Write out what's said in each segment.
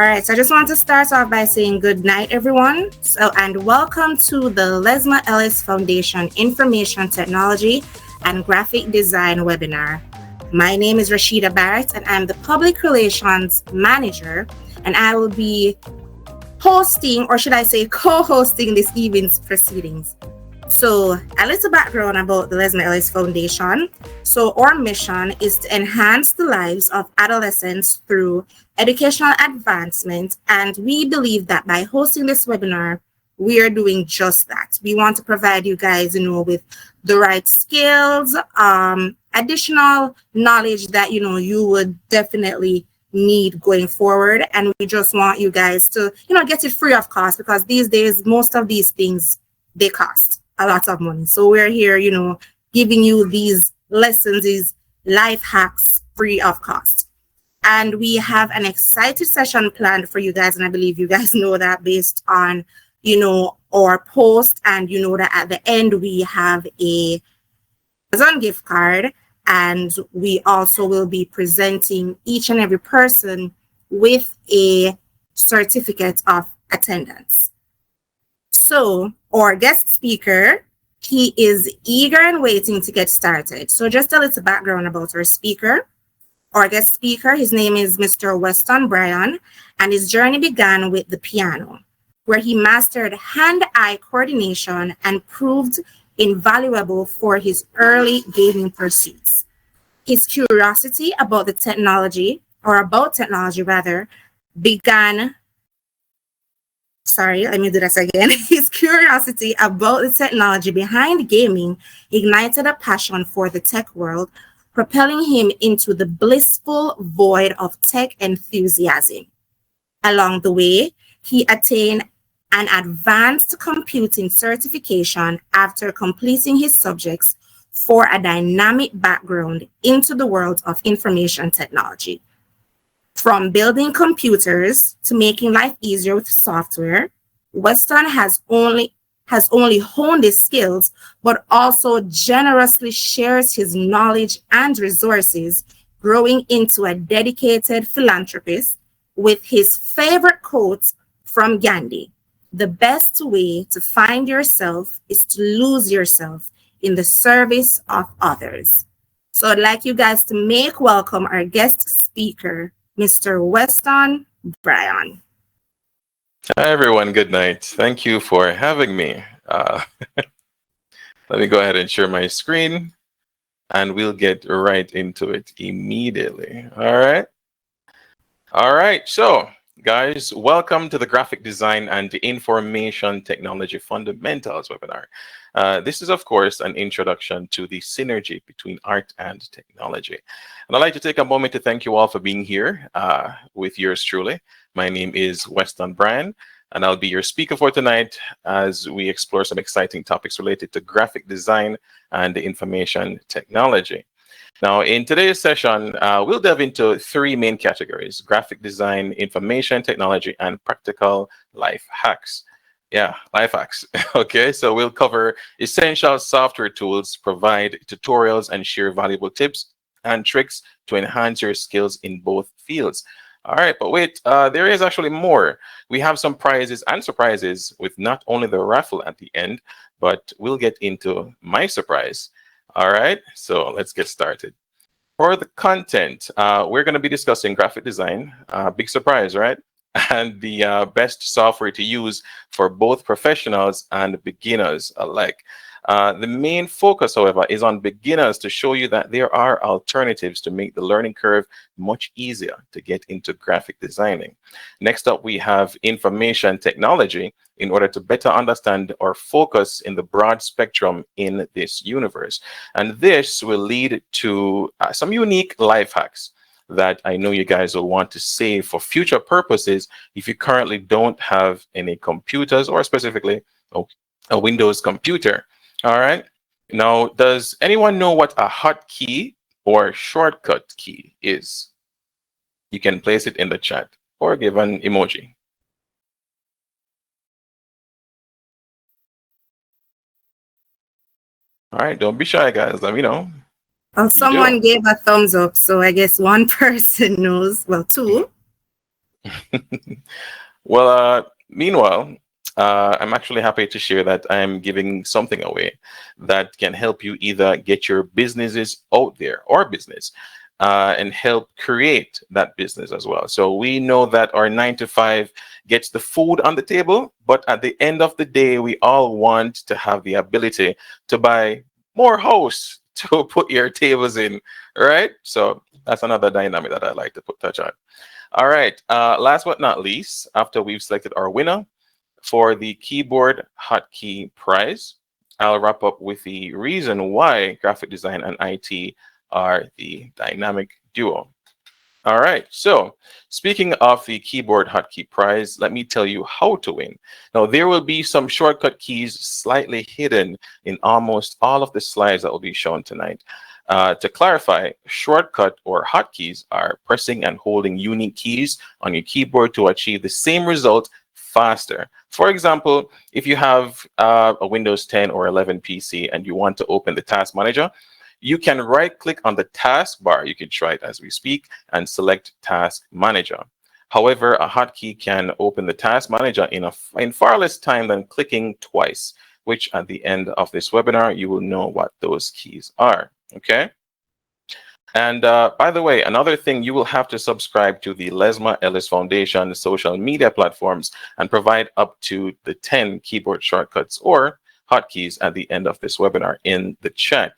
right, so I just want to start off by saying good night, everyone. And welcome to the Lesma Ellis Foundation Information Technology and Graphic Design webinar. My name is Rashida Barrett, and I'm the Public Relations Manager, and I will be hosting, or should I say co-hosting, this evening's proceedings. So a little background about the Lesma Ellis Foundation. So our mission is to enhance the lives of adolescents through educational advancement. And we believe that by hosting this webinar, we are doing just that. We want to provide you guys, with the right skills, additional knowledge that, you would definitely need going forward. And we just want you guys to, get it free of cost, because these days, most of these things, they cost a lot of money. So we're here, giving you these lessons, these life hacks free of cost. And we have an exciting session planned for you guys. And I believe you guys know that based on, our post, and that at the end we have a Amazon gift card. And we also will be presenting each and every person with a certificate of attendance. So our guest speaker, he is eager and waiting to get started. So just a little background about our speaker. Our guest speaker, his name is Mr. Weston Bryan, and his journey began with the piano, where he mastered hand-eye coordination and proved invaluable for his early gaming pursuits. His curiosity about technology began. His curiosity about the technology behind gaming ignited a passion for the tech world, propelling him into the blissful void of tech enthusiasm. Along the way, he attained an advanced computing certification after completing his subjects for a dynamic background into the world of information technology. From building computers to making life easier with software, Weston has only honed his skills, but also generously shares his knowledge and resources, growing into a dedicated philanthropist with his favorite quote from Gandhi: "The best way to find yourself is to lose yourself in the service of others." So I'd like you guys to make welcome our guest speaker, Mr. Weston Bryan. Hi, everyone. Good night. Thank you for having me. Let me go ahead and share my screen, and we'll get right into it immediately. All right. All right. So, guys, welcome to the Graphic Design and Information Technology Fundamentals webinar. This is, of course, an introduction to the synergy between art and technology. And I'd like to take a moment to thank you all for being here with yours truly. My name is Weston Bryan, and I'll be your speaker for tonight as we explore some exciting topics related to graphic design and information technology. Now, in today's session, we'll delve into three main categories: graphic design, information technology, and practical life hacks. Yeah, life hacks. Okay, so we'll cover essential software tools, provide tutorials, and share valuable tips and tricks to enhance your skills in both fields. All right, but wait, there is actually more. We have some prizes and surprises with not only the raffle at the end, but we'll get into my surprise. All right, so let's get started. For the content, we're going to be discussing graphic design, big surprise, right? And the best software to use for both professionals and beginners alike. The main focus, however, is on beginners to show you that there are alternatives to make the learning curve much easier to get into graphic designing. Next up, we have information technology in order to better understand or focus in the broad spectrum in this universe. And this will lead to some unique life hacks that I know you guys will want to save for future purposes if you currently don't have any computers, or specifically a Windows computer. All right. Now, does anyone know what a hotkey or shortcut key is? You can place it in the chat or give an emoji. All right, don't be shy, guys. Let me know. Well, someone gave a thumbs up, so I guess one person knows. Well, two. Well, meanwhile, I'm actually happy to share that I'm giving something away that can help you either get your businesses out there or business and help create that business as well. So we know that our 9 to 5 gets the food on the table, but at the end of the day, we all want to have the ability to buy more house to put your tables in, right? So that's another dynamic that I like to put touch on. All right. Last but not least, after we've selected our winner for the keyboard hotkey prize, I'll wrap up with the reason why graphic design and IT are the dynamic duo. All right. So, speaking of the keyboard hotkey prize, let me tell you how to win. Now, there will be some shortcut keys slightly hidden in almost all of the slides that will be shown tonight. To clarify, shortcut or hotkeys are pressing and holding unique keys on your keyboard to achieve the same result faster. For example, if you have a Windows 10 or 11 PC and you want to open the task manager, you can right click on the taskbar. You can try it as we speak and select task manager. However, a hotkey can open the task manager in far less time than clicking twice, which at the end of this webinar, you will know what those keys are. Okay. And by the way, another thing, you will have to subscribe to the Lesma Ellis Foundation social media platforms and provide up to the 10 keyboard shortcuts or hotkeys at the end of this webinar in the chat.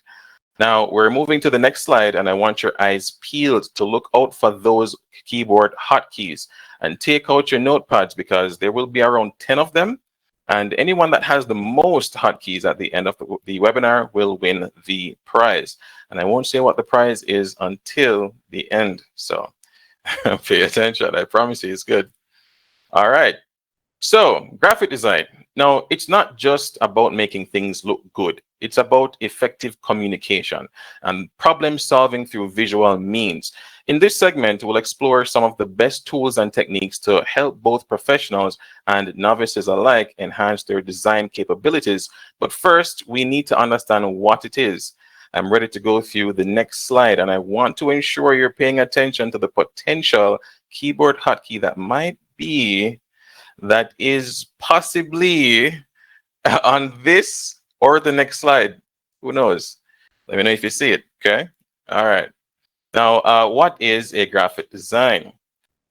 Now we're moving to the next slide, and I want your eyes peeled to look out for those keyboard hotkeys and take out your notepads because there will be around 10 of them. And anyone that has the most hotkeys at the end of the webinar will win the prize. And I won't say what the prize is until the end. So pay attention. I promise you it's good. All right. So graphic design. Now, it's not just about making things look good. It's about effective communication and problem solving through visual means. In this segment, we'll explore some of the best tools and techniques to help both professionals and novices alike enhance their design capabilities. But first, we need to understand what it is. I'm ready to go through the next slide, and I want to ensure you're paying attention to the potential keyboard hotkey that is possibly on this or the next slide. Who knows? Let me know if you see it. Okay. All right. Now, what is a graphic design?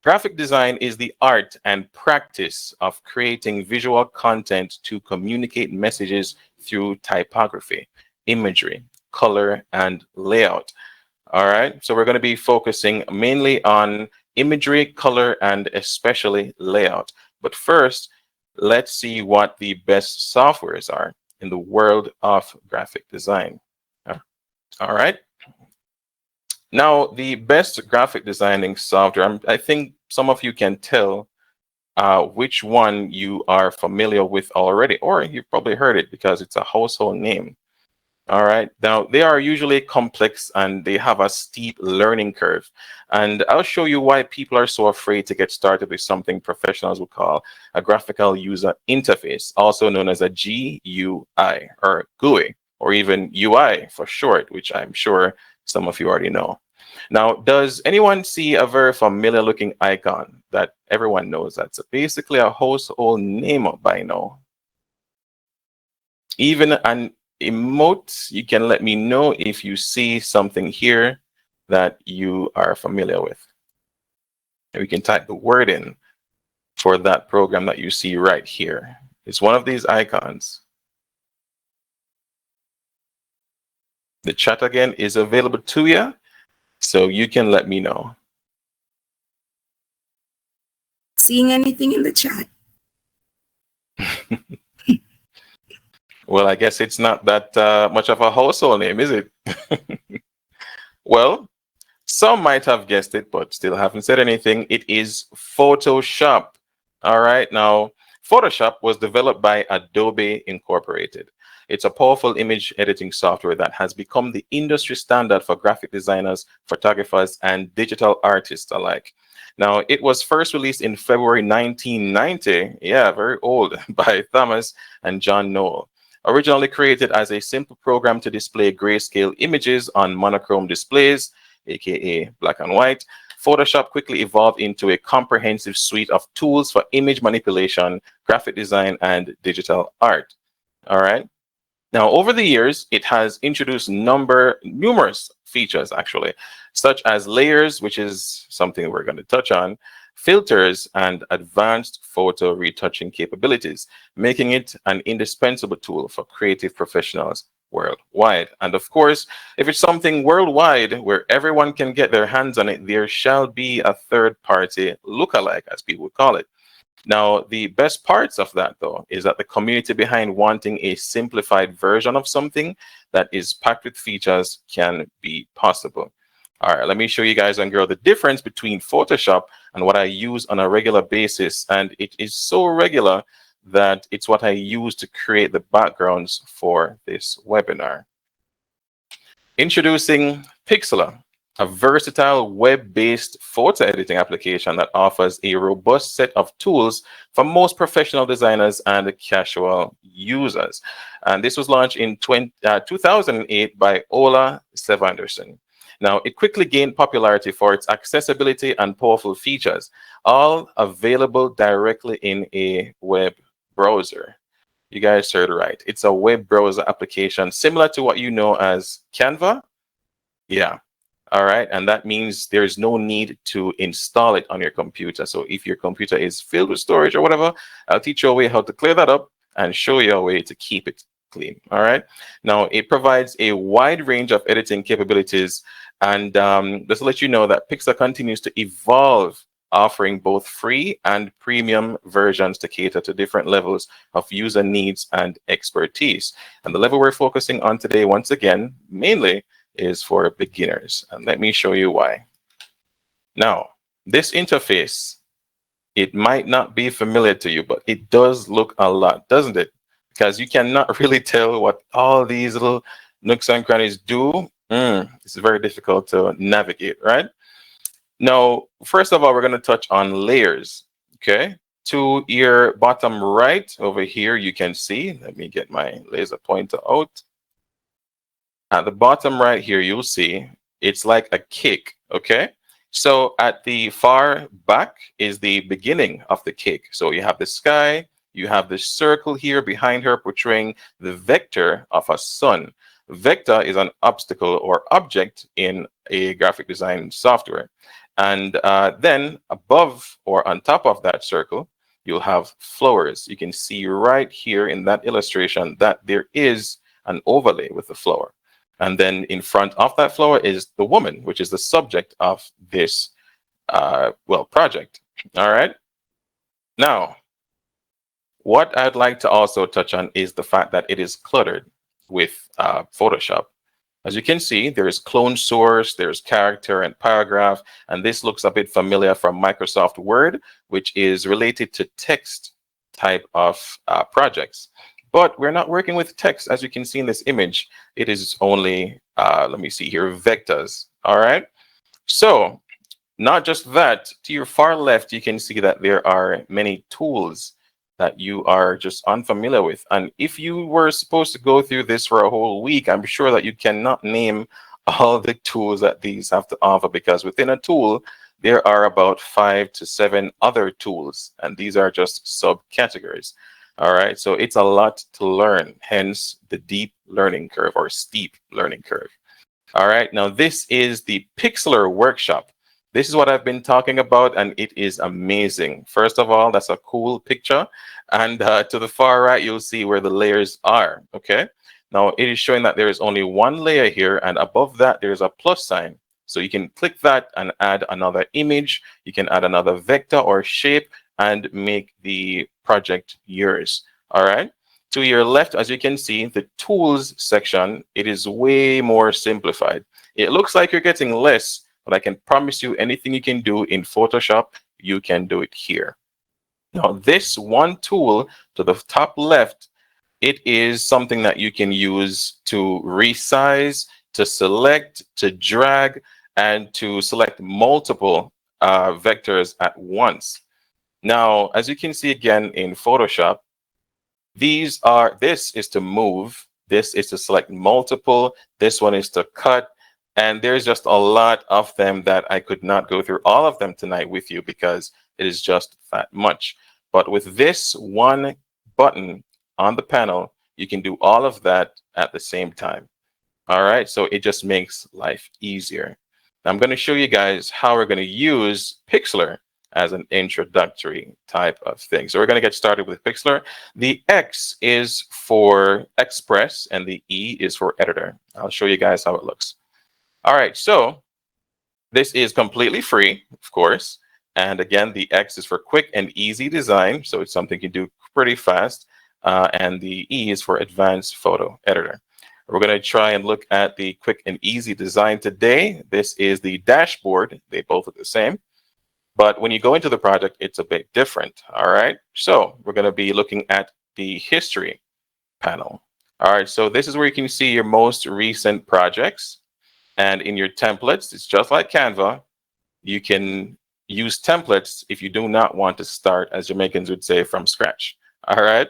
Graphic design is the art and practice of creating visual content to communicate messages through typography, imagery, color, and layout. All right. So we're going to be focusing mainly on imagery, color, and especially layout. But first, let's see what the best softwares are in the world of graphic design. All right. Now, the best graphic designing software, I think some of you can tell which one you are familiar with already, or you've probably heard it because it's a household name. All right. Now, they are usually complex and they have a steep learning curve. And I'll show you why people are so afraid to get started with something professionals would call a graphical user interface, also known as a GUI or GUI, or even UI for short, which I'm sure some of you already know. Now, does anyone see a very familiar looking icon that everyone knows that's basically a household name by now? Even an emote, you can let me know if you see something here that you are familiar with. And we can type the word in for that program that you see right here. It's one of these icons. The chat again is available to you, so you can let me know. Seeing anything in the chat? Well, I guess it's not that much of a household name, is it? Well, some might have guessed it, but still haven't said anything. It is Photoshop. All right. Now, Photoshop was developed by Adobe Incorporated. It's a powerful image editing software that has become the industry standard for graphic designers, photographers, and digital artists alike. Now, it was first released in February 1990. Yeah, very old, by Thomas and John Knoll. Originally created as a simple program to display grayscale images on monochrome displays, aka black and white, Photoshop quickly evolved into a comprehensive suite of tools for image manipulation, graphic design, and digital art. All right. Now, over the years, it has introduced numerous features, actually, such as layers, which is something we're going to touch on, filters, and advanced photo retouching capabilities, making it an indispensable tool for creative professionals worldwide. And of course, if it's something worldwide where everyone can get their hands on it, there shall be a third-party lookalike, as people would call it. Now, the best parts of that, though, is that the community behind wanting a simplified version of something that is packed with features can be possible. All right, let me show you guys and girl the difference between Photoshop and what I use on a regular basis. And it is so regular that it's what I use to create the backgrounds for this webinar. Introducing Pixlr, a versatile web-based photo editing application that offers a robust set of tools for most professional designers and casual users. And this was launched in 2008 by Ola Sevanderson. Now, it quickly gained popularity for its accessibility and powerful features, all available directly in a web browser. You guys heard right. It's a web browser application similar to what you know as Canva. Yeah. All right. And that means there's no need to install it on your computer. So if your computer is filled with storage or whatever, I'll teach you a way how to clear that up and show you a way to keep it clean. All right. Now, it provides a wide range of editing capabilities. And just to let you know that Pixlr continues to evolve, offering both free and premium versions to cater to different levels of user needs and expertise. And the level we're focusing on today, once again, mainly is for beginners. And let me show you why. Now, this interface, it might not be familiar to you, but it does look a lot, doesn't it? Because you cannot really tell what all these little nooks and crannies do. It's very difficult to navigate, right? Now, first of all, we're going to touch on layers, okay? To your bottom right over here, you can see, let me get my laser pointer out. At the bottom right here, you'll see it's like a cake, okay? So at the far back is the beginning of the cake. So you have the sky, you have this circle here behind her portraying the vector of a sun. Vector is an obstacle or object in a graphic design software. And then above or on top of that circle, you'll have flowers. You can see right here in that illustration that there is an overlay with the flower. And then in front of that flower is the woman, which is the subject of this, project. All right. Now, what I'd like to also touch on is the fact that it is cluttered with Photoshop. As you can see, there's clone source, there's character and paragraph, and this looks a bit familiar from Microsoft Word, which is related to text type of projects. But we're not working with text, as you can see in this image. It is only, let me see here, vectors. All right. So not just that, to your far left, you can see that there are many tools that you are just unfamiliar with. And if you were supposed to go through this for a whole week, I'm sure that you cannot name all the tools that these have to offer, because within a tool, there are about 5 to 7 other tools, and these are just subcategories. All right, so it's a lot to learn, hence the deep learning curve or steep learning curve. All right, now this is the Pixlr workshop. This is what I've been talking about, and it is amazing. First of all, that's a cool picture. And to the far right, you'll see where the layers are, okay? Now, it is showing that there is only one layer here, and above that, there's a plus sign. So you can click that and add another image. You can add another vector or shape and make the project yours, all right? To your left, as you can see, the tools section, it is way more simplified. It looks like you're getting less, but I can promise you anything you can do in Photoshop, you can do it here. Now, this one tool to the top left, it is something that you can use to resize, to select, to drag, and to select multiple vectors at once. Now, as you can see again in Photoshop, this is to move, this is to select multiple, this one is to cut, And there's just a lot of them that I could not go through all of them tonight with you because it is just that much. But with this one button on the panel, you can do all of that at the same time. All right, so it just makes life easier. I'm going to show you guys how we're going to use Pixlr as an introductory type of thing. So we're going to get started with Pixlr. The X is for Express and the E is for Editor. I'll show you guys how it looks. All right, so this is completely free, of course. And again, the X is for quick and easy design. So it's something you can do pretty fast. And the E is for advanced photo editor. We're going to try and look at the quick and easy design today. This is the dashboard. They both look the same. But when you go into the project, it's a bit different. All right. So we're going to be looking at the history panel. All right. So this is where you can see your most recent projects. And in your templates, it's just like Canva. You can use templates if you do not want to start, as Jamaicans would say, from scratch. All right.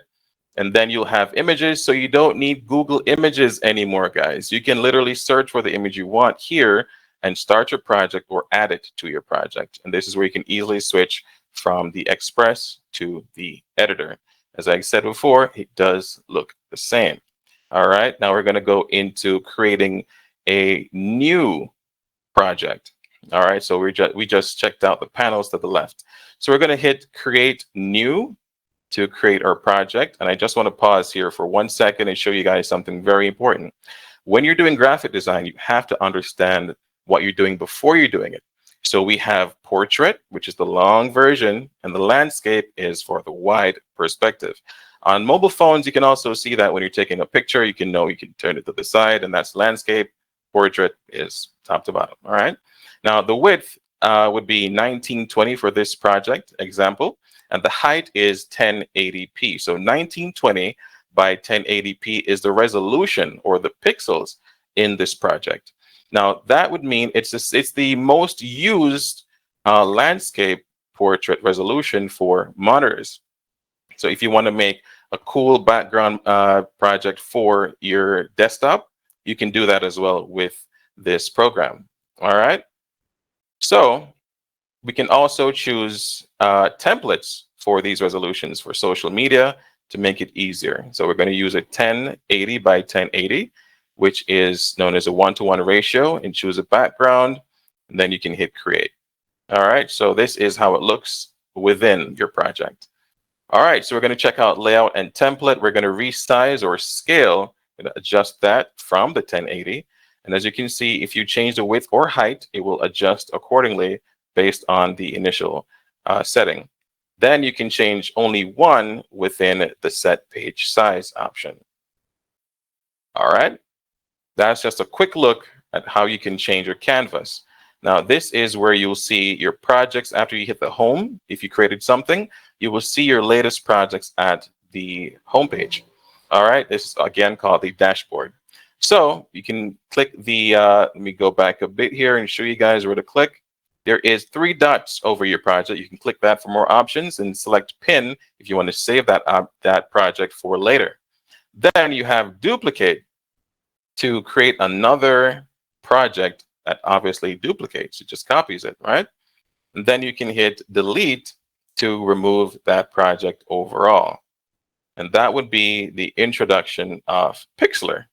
And then you'll have images. So you don't need Google Images anymore, guys. You can literally search for the image you want here and start your project or add it to your project. And this is where you can easily switch from the Express to the editor. As I said before, it does look the same. All right. Now we're going to go into creating a new project. All right. So we just checked out the panels to the left. So we're going to hit Create New to create our project. And I just want to pause here for 1 second and show you guys something very important. When you're doing graphic design, you have to understand what you're doing before you're doing it. So we have portrait, which is the long version, and the landscape is for the wide perspective. On mobile phones, you can also see that when you're taking a picture, you can turn it to the side, and that's landscape. Portrait is top to bottom. All right. Now the width would be 1920 for this project example. And the height is 1080p. So 1920 by 1080p is the resolution or the pixels in this project. Now that would mean it's the most used landscape portrait resolution for monitors. So if you want to make a cool background project for your desktop, you can do that as well with this program. All right. So we can also choose templates for these resolutions for social media to make it easier. So we're going to use a 1080 by 1080, which is known as a 1-to-1 ratio, and choose a background, and then you can hit create. All right, so this is how it looks within your project. All right, so we're going to check out layout and template. We're going to resize or scale and adjust that from the 1080. And as you can see, if you change the width or height, it will adjust accordingly based on the initial setting. Then you can change only one within the set page size option. All right, that's just a quick look at how you can change your canvas. Now, this is where you'll see your projects after you hit the home. If you created something, you will see your latest projects at the homepage. All right, this is again called the dashboard. So you can click the, let me go back a bit here and show you guys where to click. There is 3 dots over your project. You can click that for more options and select pin if you want to save that project for later. Then you have duplicate to create another project that obviously duplicates. It just copies it, right? And then you can hit delete to remove that project overall. And that would be the introduction of Pixlr.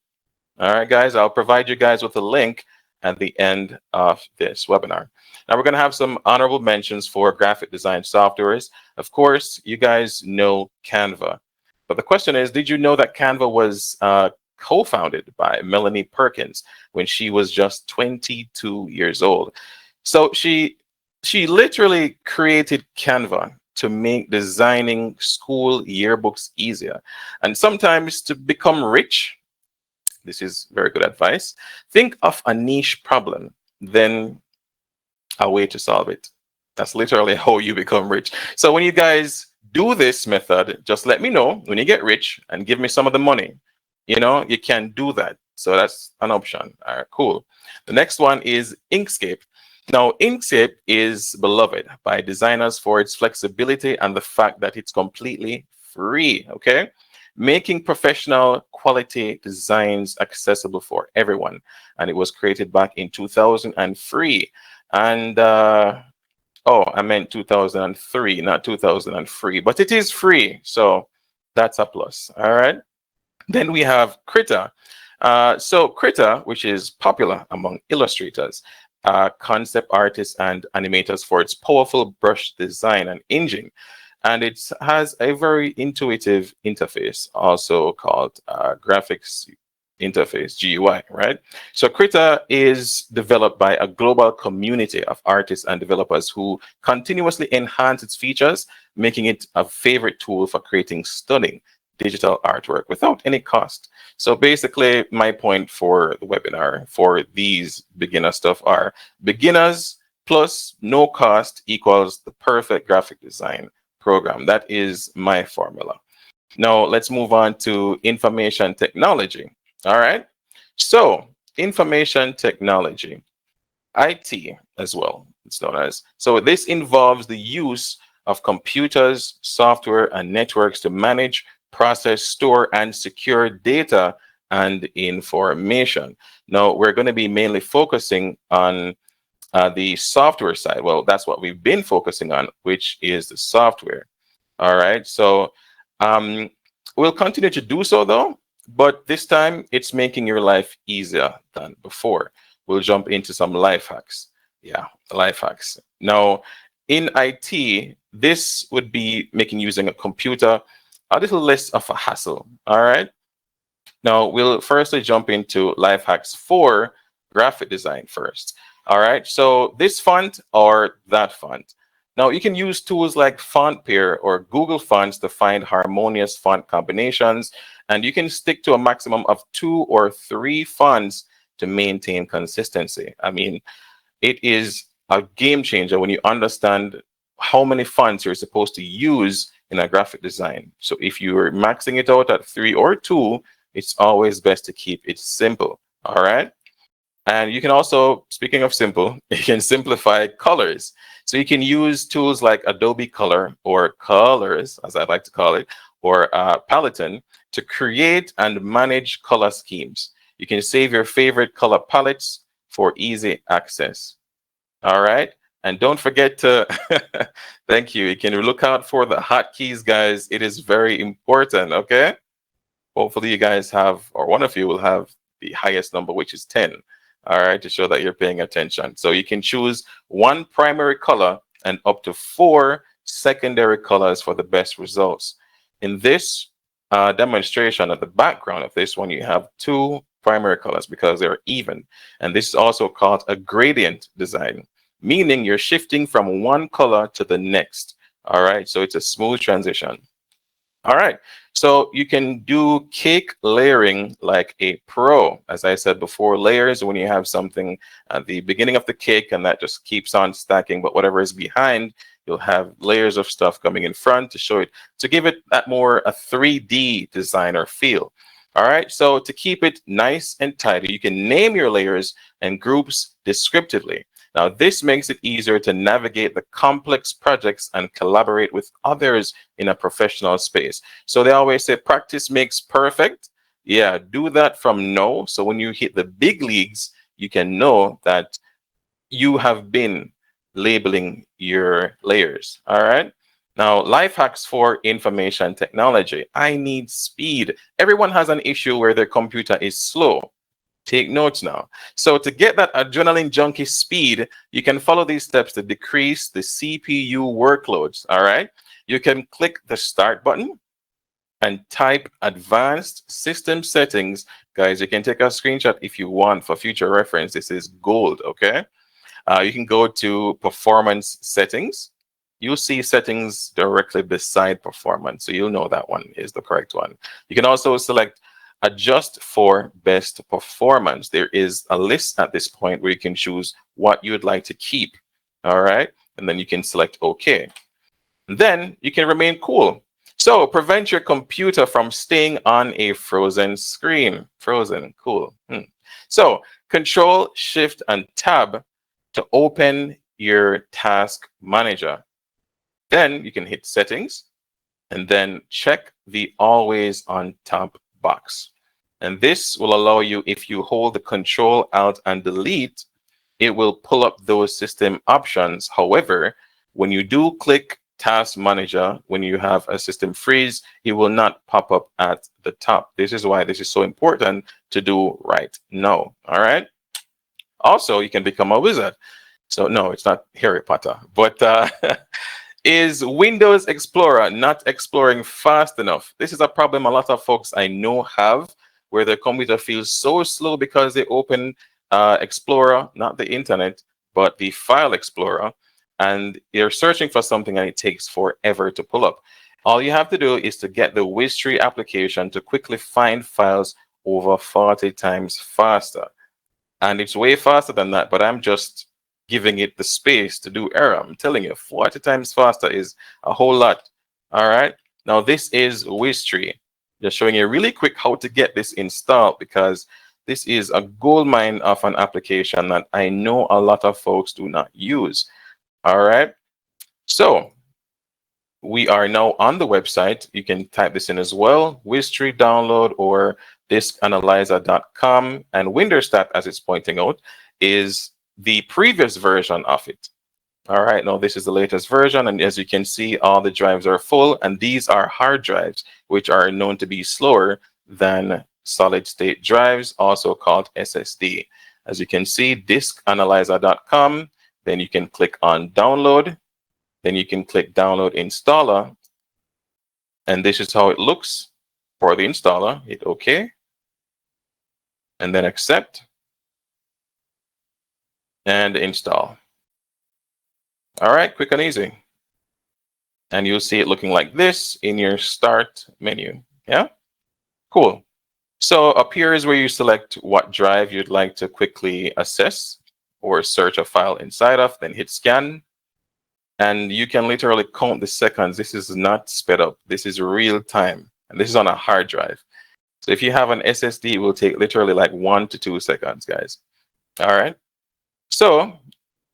All right, guys, I'll provide you guys with a link at the end of this webinar. Now we're going to have some honorable mentions for graphic design softwares. Of course, you guys know Canva. But the question is, did you know that Canva was co-founded by Melanie Perkins when she was just 22 years old? So she literally created Canva to make designing school yearbooks easier. And sometimes to become rich, this is very good advice, think of a niche problem, then a way to solve it. That's literally how you become rich. So when you guys do this method, just let me know when you get rich and give me some of the money. You know, you can do that. So that's an option. All right, cool. The next one is Inkscape. Now, Inkscape is beloved by designers for its flexibility and the fact that it's completely free, okay? making professional quality designs accessible for everyone. And it was created back in 2003. And oh, I meant 2003, not 2003, but it is free. So that's a plus. All right. Then we have Krita. So Krita, which is popular among illustrators, concept artists, and animators for its powerful brush design and engine. And it has a very intuitive interface, also called graphics interface, GUI, right? So Krita is developed by a global community of artists and developers who continuously enhance its features, making it a favorite tool for creating stunning digital artwork without any cost. So basically, my point for the webinar for these beginner stuff are beginners plus no cost equals the perfect graphic design program. That is my formula. Now let's move on to information technology. All right. So information technology, IT as well, it's known as. So this involves the use of computers, software, and networks to manage, process, store, and secure data and information. Now, we're going to be mainly focusing on the software side. Well, that's what we've been focusing on, which is the software. All right. So we'll continue to do so, though, but this time it's making your life easier than before. We'll jump into some life hacks. Yeah, life hacks. Now, in IT, this would be making using a computer a little less of a hassle. All right. Now, we'll firstly jump into life hacks for graphic design first. All right. So this font or that font. Now, you can use tools like FontPair or Google Fonts to find harmonious font combinations, and you can stick to a maximum of 2 or 3 fonts to maintain consistency. I mean, it is a game changer when you understand how many fonts you're supposed to use in a graphic design. So if you're maxing it out at 3 or 2, it's always best to keep it simple. All right. And you can also, speaking of simple, you can simplify colors. So you can use tools like Adobe Color or Colors, as I like to call it, or Paletton to create and manage color schemes. You can save your favorite color palettes for easy access. All right. And don't forget to, thank you. You can look out for the hotkeys, guys. It is very important. Okay. Hopefully you guys have, or one of you will have the highest number, which is 10. All right, to show that you're paying attention. So you can choose 1 primary color and up to 4 secondary colors for the best results. In this demonstration, at the background of this one, you have 2 primary colors because they're even. And this is also called a gradient design, meaning you're shifting from one color to the next. All right, so it's a smooth transition. All right, so you can do cake layering like a pro. As I said before, layers when you have something at the beginning of the cake and that just keeps on stacking, but whatever is behind, you'll have layers of stuff coming in front to show it, to give it that more a 3D design or feel. All right, so to keep it nice and tidy, you can name your layers and groups descriptively. Now, this makes it easier to navigate the complex projects and collaborate with others in a professional space. So they always say practice makes perfect. Yeah, do that from now. So when you hit the big leagues, you can know that you have been labeling your layers. All right. Now, life hacks for information technology. I need speed. Everyone has an issue where their computer is slow. Take notes now. So to get that adrenaline junkie speed, you can follow these steps to decrease the CPU workloads. All right. You can click the start button and type advanced system settings. Guys, you can take a screenshot if you want for future reference. This is gold. Okay. You can go to performance settings. You'll see settings directly beside performance. So you'll know that one is the correct one. You can also select adjust for best performance. There is a list at this point where you can choose what you would like to keep. All right. And then you can select OK. And then you can remain cool. So prevent your computer from staying on a frozen screen. Frozen, cool. So Control, Shift, and Tab to open your task manager. Then you can hit settings. and then check the always on top box. And this will allow you, if you hold the Control, Alt, and Delete, it will pull up those system options. However, when you do click Task Manager, when you have a system freeze, it will not pop up at the top. This is why this is so important to do right now. All right. Also, you can become a wizard. So no, it's not Harry Potter, but is Windows Explorer not exploring fast enough? This is a problem a lot of folks I know have, where their computer feels so slow because they open Explorer, not the internet, but the File Explorer, and you're searching for something and it takes forever to pull up. All you have to do is to get the Wiztree application to quickly find files over 40 times faster. And it's way faster than that, but I'm just giving it the space to do error. I'm telling you, 40 times faster is a whole lot. All right. Now, this is Wiztree. Just showing you really quick how to get this installed, because this is a gold mine of an application that I know a lot of folks do not use. All right. So we are now on the website. You can type this in as well, Wiztree download or diskanalyzer.com, and Windows.stat, as it's pointing out, is the previous version of it. All right, now this is the latest version, and as you can see, all the drives are full, and these are hard drives, which are known to be slower than solid state drives, also called SSD. As you can see, diskanalyzer.com, then you can click on download, then you can click download installer, and this is how it looks for the installer. Hit OK, and then accept, and install. All right, quick and easy. And you'll see it looking like this in your start menu. Yeah, cool. So up here is where you select what drive you'd like to quickly access or search a file inside of, then hit scan. And you can literally count the seconds. This is not sped up. This is real time. And this is on a hard drive. So if you have an SSD, it will take literally like 1 to 2 seconds, guys. All right. So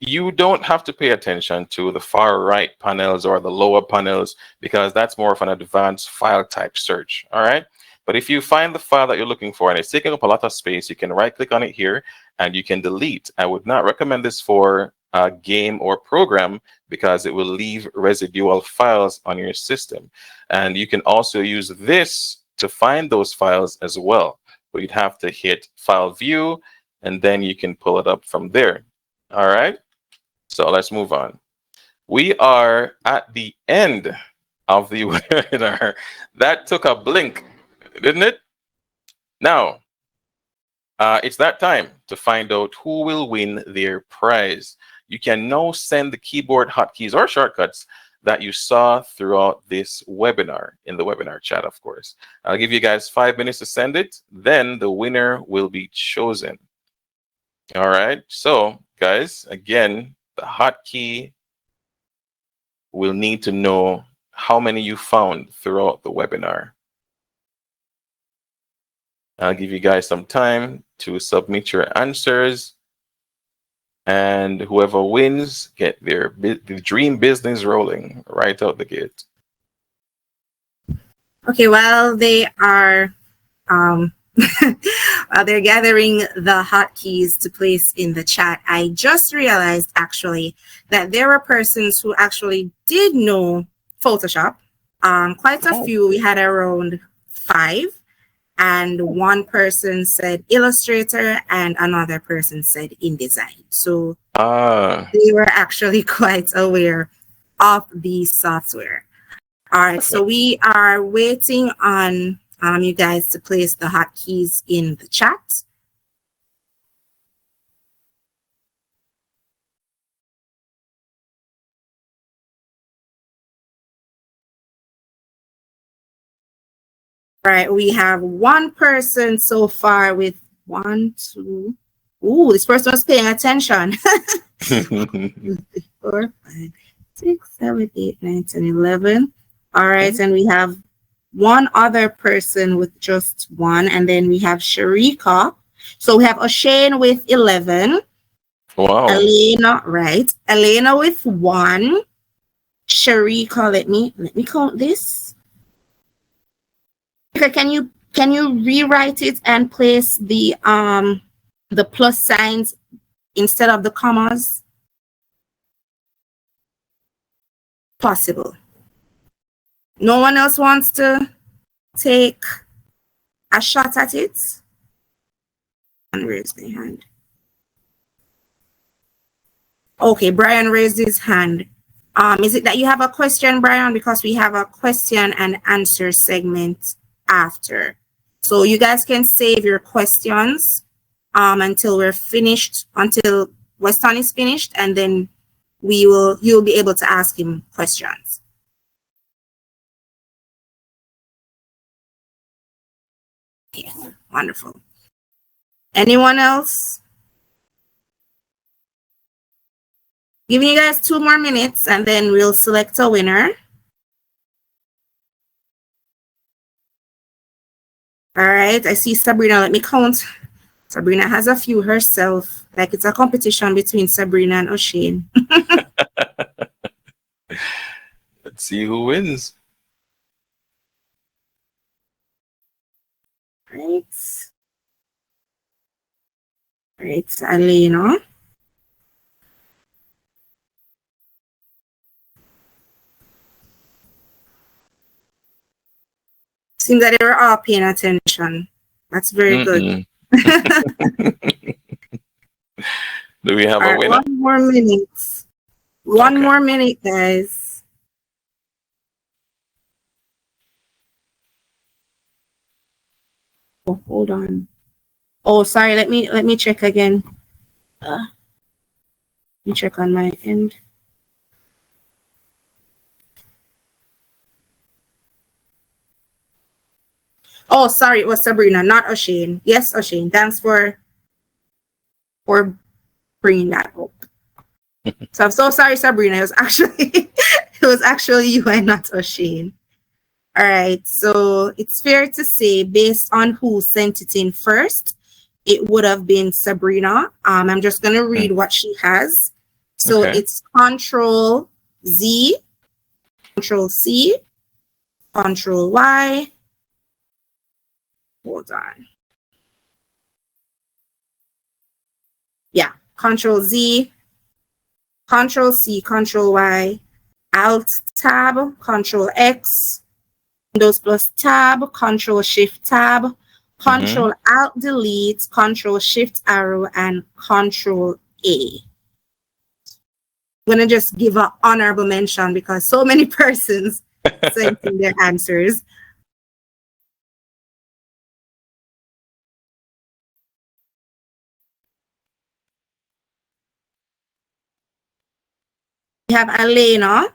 you don't have to pay attention to the far right panels or the lower panels, because that's more of an advanced file type search. All right. But if you find the file that you're looking for and it's taking up a lot of space, you can right click on it here and you can delete. I would not recommend this for a game or program, because it will leave residual files on your system. And you can also use this to find those files as well. But you'd have to hit File View, and then you can pull it up from there. All right. So let's move on. We are at the end of the webinar. That took a blink, didn't it? Now, it's that time to find out who will win their prize. You can now send the keyboard hotkeys or shortcuts that you saw throughout this webinar in the webinar chat, of course. I'll give you guys 5 minutes to send it. Then the winner will be chosen. All right. So, guys, again, the hotkey will need to know how many you found throughout the webinar. I'll give you guys some time to submit your answers. And whoever wins get their the dream business rolling right out the gate. Okay, while they are while they're gathering the hotkeys to place in the chat, I just realized actually that there were persons who actually did know Photoshop. Quite a few. We had around 5. And one person said Illustrator and another person said InDesign. So they were actually quite aware of the software. All right, so we are waiting on you guys to place the hotkeys in the chat. Right, we have one person so far with 1, 2. Ooh, this person was paying attention. 4, 5, 6, 7, 8, 9, 10, 11. All right, and we have one other person with just 1, and then we have Sharika. So we have O'Shane with 11. Wow. Elena, right? Elena with 1. Sharika, let me count this. Okay, can you rewrite it and place the plus signs instead of the commas? Possible. No one else wants to take a shot at it? And raise the hand. Okay, Brian raised his hand. Is it that you have a question, Brian? Because we have a question and answer segment after. So you guys can save your questions until we're finished, until Weston is finished, and then you'll be able to ask him questions. Yeah, wonderful. Anyone else? Giving you guys 2 more minutes and then we'll select a winner. All right, I see Sabrina. Let me count. Sabrina has a few herself. Like it's a competition between Sabrina and O'Shane. Let's see who wins. Right. Right, Alena. Seems that they were all paying attention. That's very good. Do we have a winner? 1 more minute. One more minute, guys. Oh, hold on. Oh, sorry. Let me check again. Let me check on my end. Oh, sorry, it was Sabrina, not O'Shane. Yes, O'Shane. Thanks for bringing that up. So I'm so sorry, Sabrina. It was actually you and not O'Shane. All right. So it's fair to say, based on who sent it in first, it would have been Sabrina. I'm just gonna read what she has. So it's Control Z, Control C, Control Y. Hold on. Yeah, Control Z, Control C, Control Y, Alt Tab, Control X, Windows plus Tab, Control Shift Tab, Control Alt Delete, Control Shift Arrow, and Control A. I'm gonna just give an honorable mention because so many persons sent in their answers. We have Alena.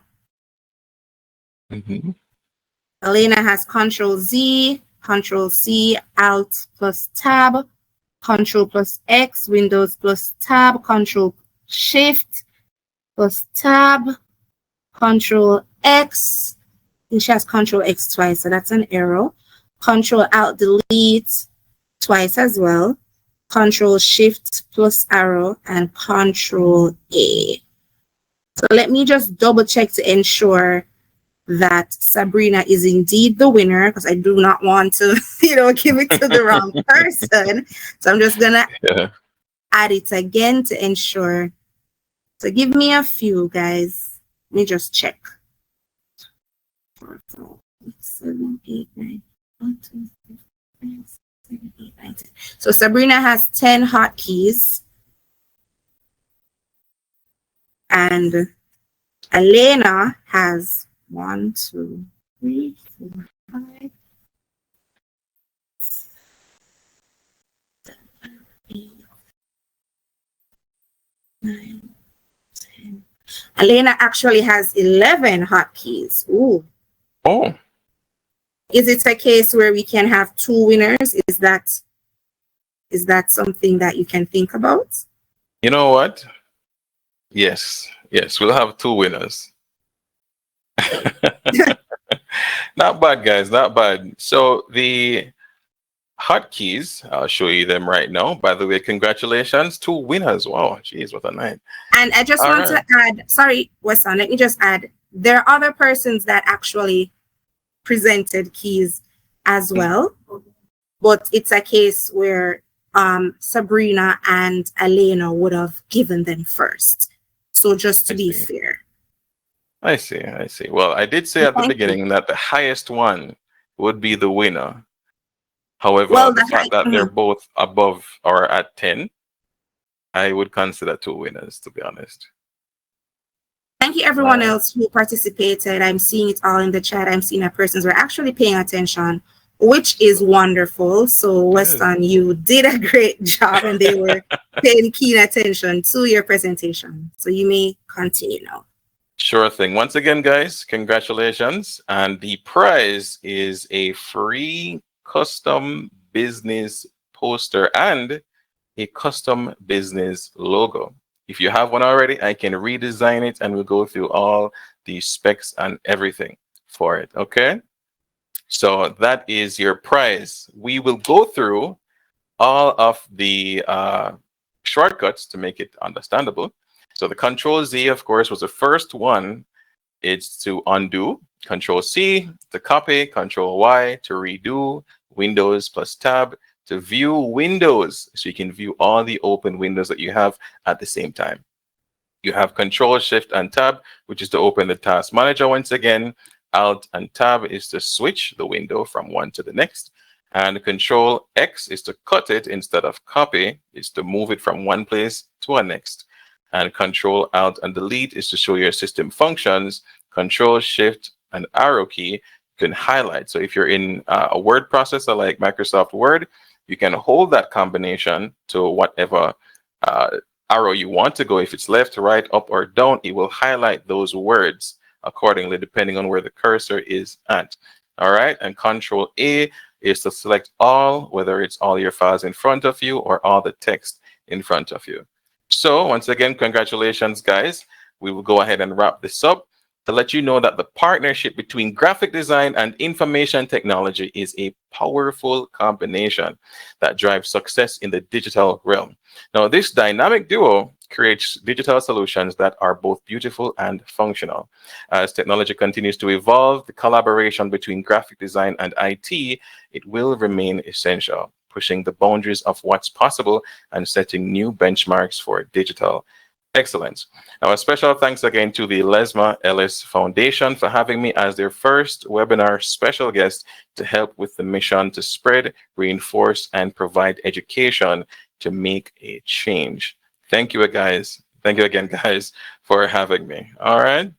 Alena has Control Z, Control C, Alt plus Tab, Control plus X, Windows plus Tab, Control Shift plus Tab, Control X. And she has Control X twice, so that's an arrow. Control Alt Delete twice as well. Control Shift plus arrow and Control A. So let me just double check to ensure that Sabrina is indeed the winner, because I do not want to, give it to the wrong person. So I'm just gonna add it again to ensure. So give me a few, guys. Let me just check. 4, 5, 6, 7, 8, 9, 1, 2, 3, 4, 5, 6, 7, 8, 9, 10. So Sabrina has 10 hotkeys. And Alena has 1, 2, 3, 4, 5, 7, 8, 9, 10. Alena actually has 11 hotkeys. Ooh. Oh. Is it a case where we can have 2 winners? Is that something that you can think about? You know what? Yes, we'll have 2 winners. Not bad, guys, not bad. So the hotkeys, I'll show you them right now. By the way, congratulations, 2 winners. Wow, geez, what a night. And I just want to add, sorry, Weston, let me just add, there are other persons that actually presented keys as well, but it's a case where Sabrina and Elena would have given them first. So just to I be see. fair. I see. I see. Well, I did say at the Thank you. beginning that the highest one would be the winner. However, Well, the fact that they're both above or at 10, I would consider two winners, to be honest. thank you everyone else who participated. I'm seeing it all in the chat. I'm seeing that persons were actually paying attention, which is wonderful. So Weston, you did a great job and they were paying keen attention to your presentation. So you may continue now. Sure thing. Once again, guys, congratulations. And the prize is a free custom business poster and a custom business logo. If you have one already, I can redesign it and we'll go through all the specs and everything for it. Okay. So that is your prize. We will go through all of the shortcuts to make it understandable. So the Control Z, of course, was the first one. It's to undo. Control C to copy. Control Y to redo. Windows plus Tab to view windows, so you can view all the open windows that you have at the same time. You have Control Shift and Tab, which is to open the task manager once again. Alt and Tab is to switch the window from one to the next. And Control X is to cut it instead of copy. It's to move it from one place to a next. And Control Alt and Delete is to show your system functions. Control Shift and arrow key you can highlight. So if you're in a word processor like Microsoft Word, you can hold that combination to whatever arrow you want to go. If it's left, right, up, or down, it will highlight those words accordingly, depending on where the cursor is at. All right. And Control A is to select all, whether it's all your files in front of you or all the text in front of you. So once again, congratulations, guys. We will go ahead and wrap this up to let you know that the partnership between graphic design and information technology is a powerful combination that drives success in the digital realm. Now, this dynamic duo creates digital solutions that are both beautiful and functional. As technology continues to evolve, the collaboration between graphic design and IT, it will remain essential, pushing the boundaries of what's possible and setting new benchmarks for digital excellence. Now, a special thanks again to the Lesma Ellis Foundation for having me as their first webinar special guest to help with the mission to spread, reinforce, and provide education to make a change. Thank you, guys. Thank you again, guys, for having me. All right.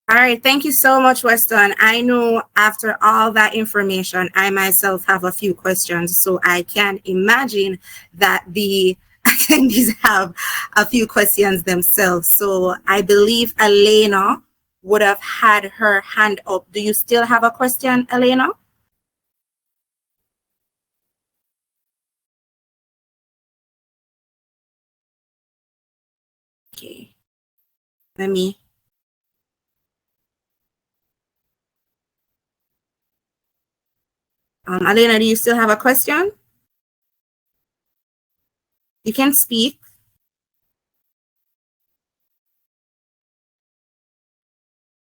All right. Thank you so much, Weston. I know after all that information, I myself have a few questions. So I can imagine that the attendees have a few questions themselves. So I believe Elena would have had her hand up. Do you still have a question, Elena? Okay. Let me. Elena, do you still have a question? You can speak.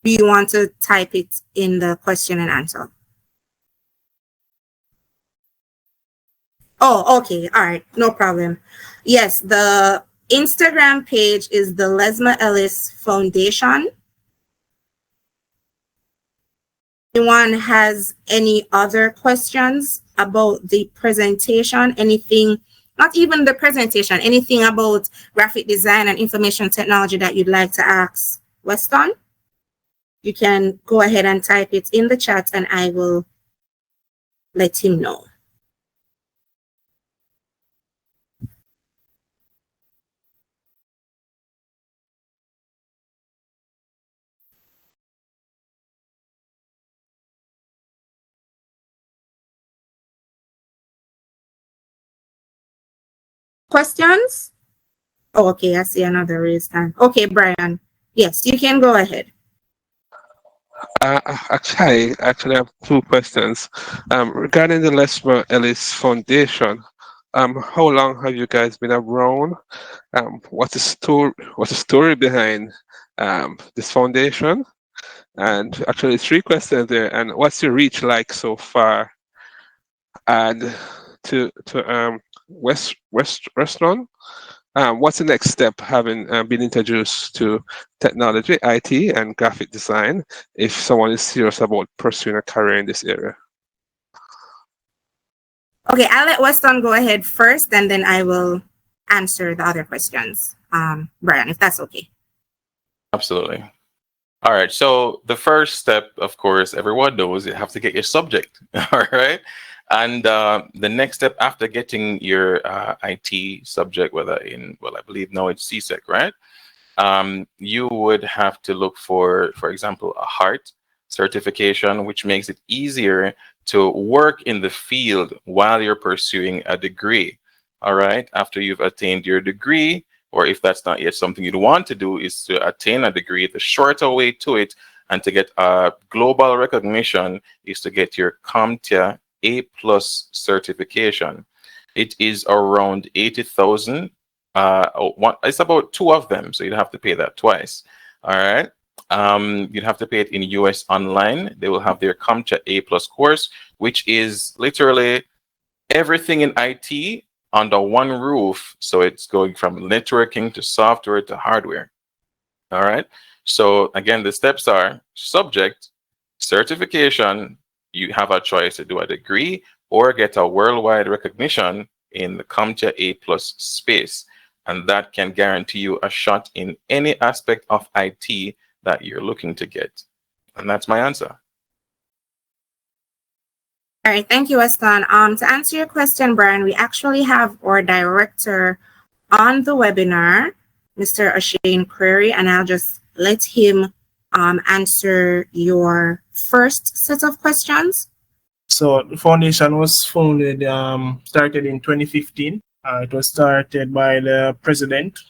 Do you want to type it in the question and answer? Oh, okay. All right. No problem. Yes, the Instagram page is the Lesma Ellis Foundation. Anyone has any other questions about the presentation? Anything, not even the presentation, anything about graphic design and information technology that you'd like to ask Weston? You can go ahead and type it in the chat and I will let him know. Questions? Oh, okay, I see another raised hand. Okay, Brian. Yes, you can go ahead. Actually, I have two questions. Regarding the Lesma Ellis Foundation, how long have you guys been around? What's the story behind this foundation? And actually, three questions there. And what's your reach like so far? And to restaurant. What's the next step having been introduced to technology, IT, and graphic design if someone is serious about pursuing a career in this area? Okay, I'll let Weston go ahead first, and then I will answer the other questions. Brian, if that's okay. Absolutely. All right. So the first step, of course, everyone knows you have to get your subject. All right. And the next step after getting your IT subject, whether in, well, I believe now it's CSEC, right? You would have to look for example, a HEART certification, which makes it easier to work in the field while you're pursuing a degree. All right. After you've attained your degree, or if that's not yet something you'd want to do, is to attain a degree. The shorter way to it and to get a global recognition is to get your CompTIA A+ certification. It is around 80,000. It's about two of them, so you'd have to pay that twice. All right. You'd have to pay it in US online. They will have their CompTIA A+ course, which is literally everything in IT under one roof. So it's going from networking to software to hardware. All right. So again, the steps are subject, certification. You have a choice to do a degree or get a worldwide recognition in the CompTIA A+ space. And that can guarantee you a shot in any aspect of IT that you're looking to get. And that's my answer. All right, thank you, Weston. To answer your question, Brian, we actually have our director on the webinar, Mr. Ashane Query, and I'll just let him answer your first set of questions. So the foundation was founded, started in 2015. It was started by the president,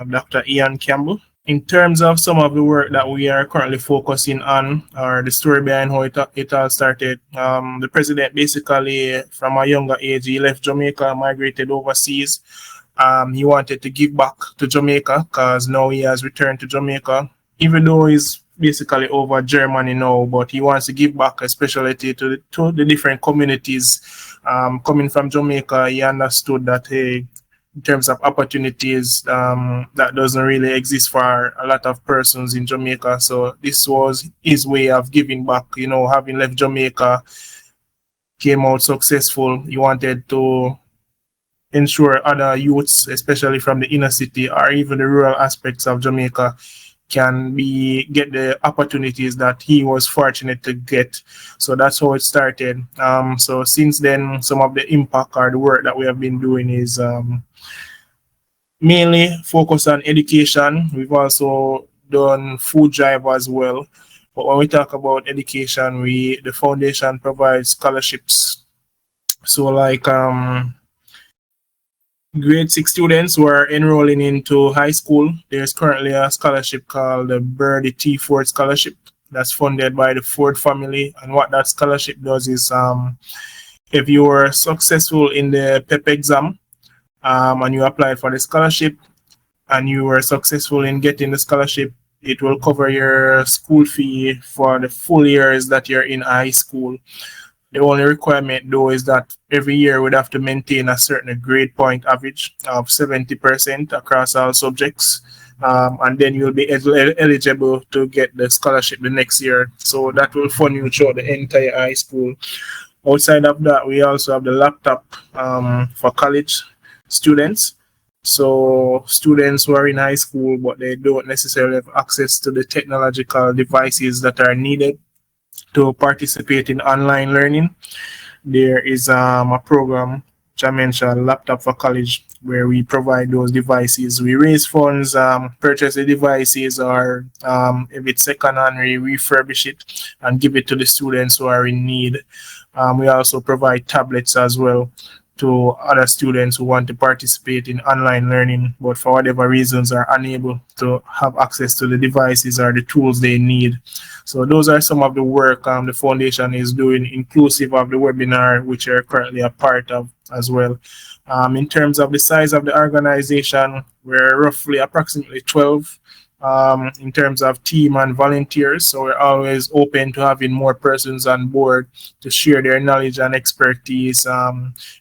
Dr. Ian Campbell. In terms of some of the work that we are currently focusing on, or the story behind how it all started, the president basically, from a younger age, he left Jamaica, migrated overseas. He wanted to give back to Jamaica because now he has returned to Jamaica, even though he's basically over Germany now, but he wants to give back, especially to the different communities. Coming from Jamaica, he understood that, hey, in terms of opportunities, that doesn't really exist for a lot of persons in Jamaica. So this was his way of giving back, you know, having left Jamaica, came out successful. He wanted to ensure other youths, especially from the inner city or even the rural aspects of Jamaica, can get the opportunities that he was fortunate to get. So that's how it started. So since then, some of the impact or the work that we have been doing is mainly focused on education. We've also done food drive as well. But when we talk about education, the foundation provides scholarships. So like grade 6 students who are enrolling into high school, there's currently a scholarship called the Birdie T. Ford Scholarship that's funded by the Ford family. And what that scholarship does is, if you were successful in the PEP exam and you applied for the scholarship and you were successful in getting the scholarship, it will cover your school fee for the full years that you're in high school. The only requirement, though, is that every year we'd have to maintain a certain grade point average of 70% across all subjects. And then you'll be eligible to get the scholarship the next year. So that will fund you throughout the entire high school. Outside of that, we also have the laptop for college students. So students who are in high school, but they don't necessarily have access to the technological devices that are needed to participate in online learning. There is a program, which I mentioned, Laptop for College, where we provide those devices. We raise funds, purchase the devices, or if it's secondhand, we refurbish it and give it to the students who are in need. We also provide tablets as well to other students who want to participate in online learning, but for whatever reasons are unable to have access to the devices or the tools they need. So those are some of the work the foundation is doing, inclusive of the webinar, which you're currently a part of as well. In terms of the size of the organization, we're roughly approximately 12 in terms of team and volunteers. So we're always open to having more persons on board to share their knowledge and expertise,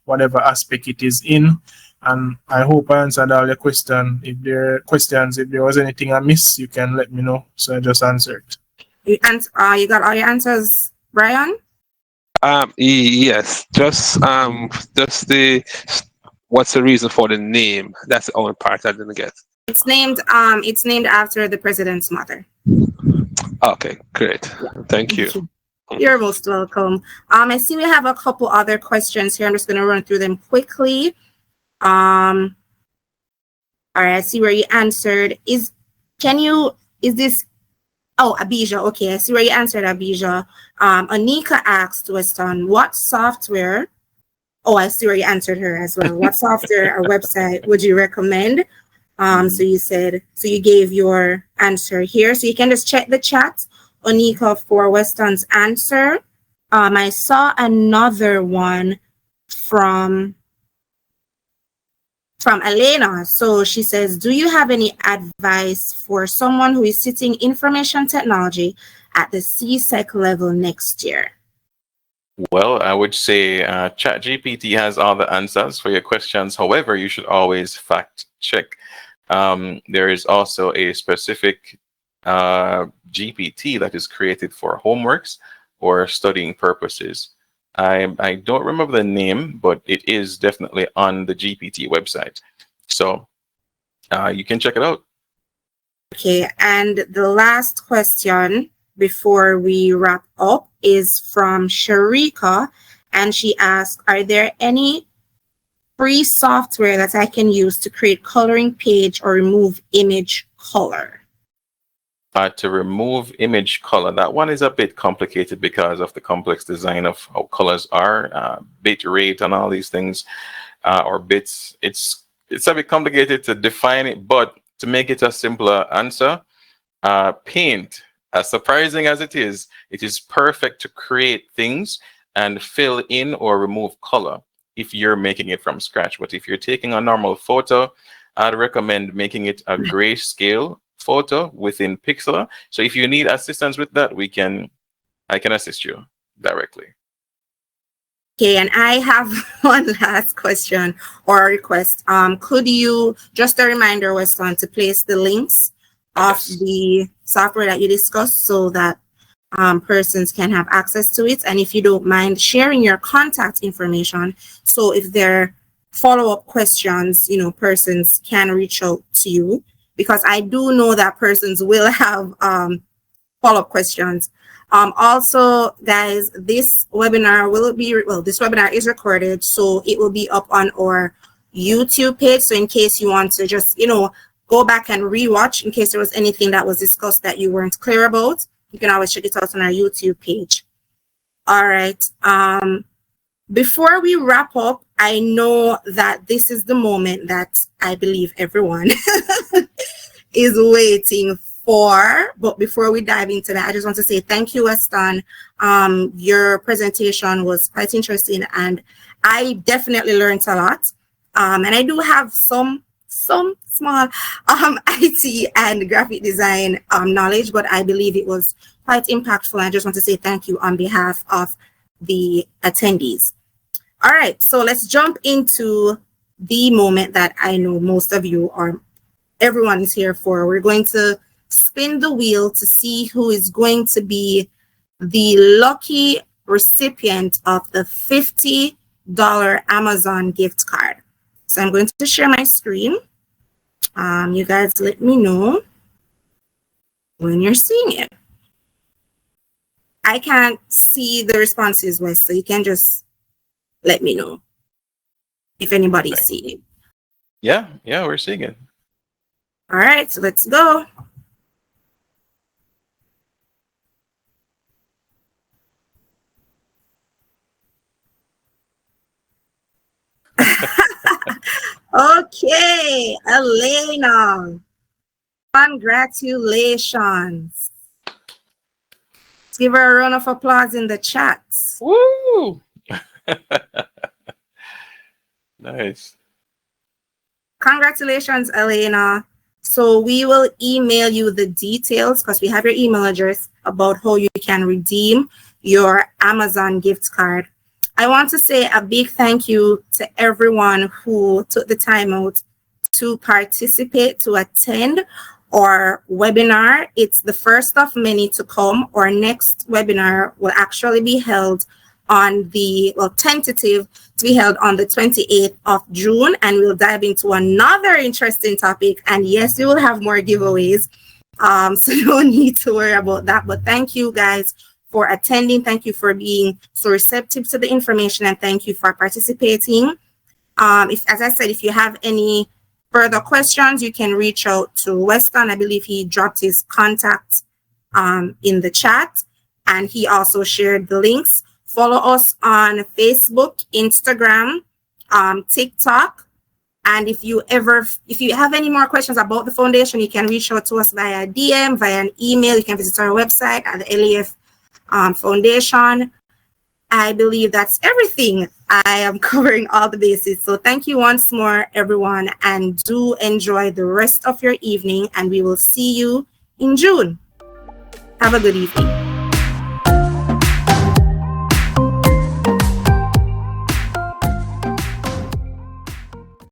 whatever aspect it is in. And I hope I answered all your questions. If there was anything I missed, you can let me know. So I just answered. You got all your answers, Brian? Yes, just the what's the reason for the name? That's the only part I didn't get. It's named after the president's mother. Okay, great. Thank you. You're most welcome. I see we have a couple other questions here. I'm just going to run through them quickly. All right, I see where you answered. Abijah. Okay, I see where you answered, Abijah. Anika asked Weston, what software? Oh, I see where you answered her as well. What software or website would you recommend? So you gave your answer here. So you can just check the chat, Onika, for Weston's answer. I saw another one from Elena. So she says, do you have any advice for someone who is sitting information technology at the CSEC level next year? Well, I would say ChatGPT has all the answers for your questions. However, you should always fact check. There is also a specific GPT that is created for homeworks or studying purposes. I don't remember the name, but it is definitely on the GPT website. So you can check it out. Okay, and the last question before we wrap up is from Sharika, and she asked, are there any free software that I can use to create coloring page or remove image color? To remove image color, that one is a bit complicated because of the complex design of how colors are, bit rate and all these things, or bits. It's a bit complicated to define it, but to make it a simpler answer, paint, as surprising as it is perfect to create things and fill in or remove color if you're making it from scratch. But if you're taking a normal photo, I'd recommend making it a grayscale photo within Pixlr. So if you need assistance with that, I can assist you directly. Okay, and I have one last question or request. Could you, just a reminder, Weston, to place the links of the software that you discussed so that persons can have access to it. And if you don't mind sharing your contact information, so if there are follow-up questions, persons can reach out to you, because I do know that persons will have follow-up questions. Also, guys, this webinar this webinar is recorded, so it will be up on our YouTube page. So in case you want to just, go back and rewatch in case there was anything that was discussed that you weren't clear about, you can always check it out on our YouTube page. All right. Before we wrap up, I know that this is the moment that I believe everyone is waiting for. But before we dive into that, I just want to say thank you, Weston. Your presentation was quite interesting, and I definitely learned a lot. And I do have some small IT and graphic design knowledge, but I believe it was quite impactful. I just want to say thank you on behalf of the attendees. All right, so let's jump into the moment that I know most of you or everyone is here for. We're going to spin the wheel to see who is going to be the lucky recipient of the $50 Amazon gift card. So I'm going to share my screen. You guys let me know when you're seeing it. I can't see the responses, Wes, so you can just let me know if anybody's seeing it. Yeah, we're seeing it. All right, so let's go. Okay, Elena, congratulations. Let's give her a round of applause in the chat. Woo! Nice. Congratulations, Elena. So we will email you the details because we have your email address about how you can redeem your Amazon gift card. I want to say a big thank you to everyone who took the time out to participate, to attend our webinar. It's the first of many to come. Our next webinar will actually be held on the, well, tentative to be held on the 28th of June, and we'll dive into another interesting topic. And yes, we will have more giveaways. So no need to worry about that. But thank you guys for attending. Thank you for being so receptive to the information, and thank you for participating. As I said, if you have any further questions, you can reach out to Weston. I believe he dropped his contact in the chat, and he also shared the links. Follow us on Facebook, Instagram, TikTok. And if you have any more questions about the foundation, you can reach out to us via DM, via an email. You can visit our website at the LEF Foundation. I believe that's everything. I am covering all the bases. So thank you once more, everyone, and do enjoy the rest of your evening, and we will see you in June. Have a good evening.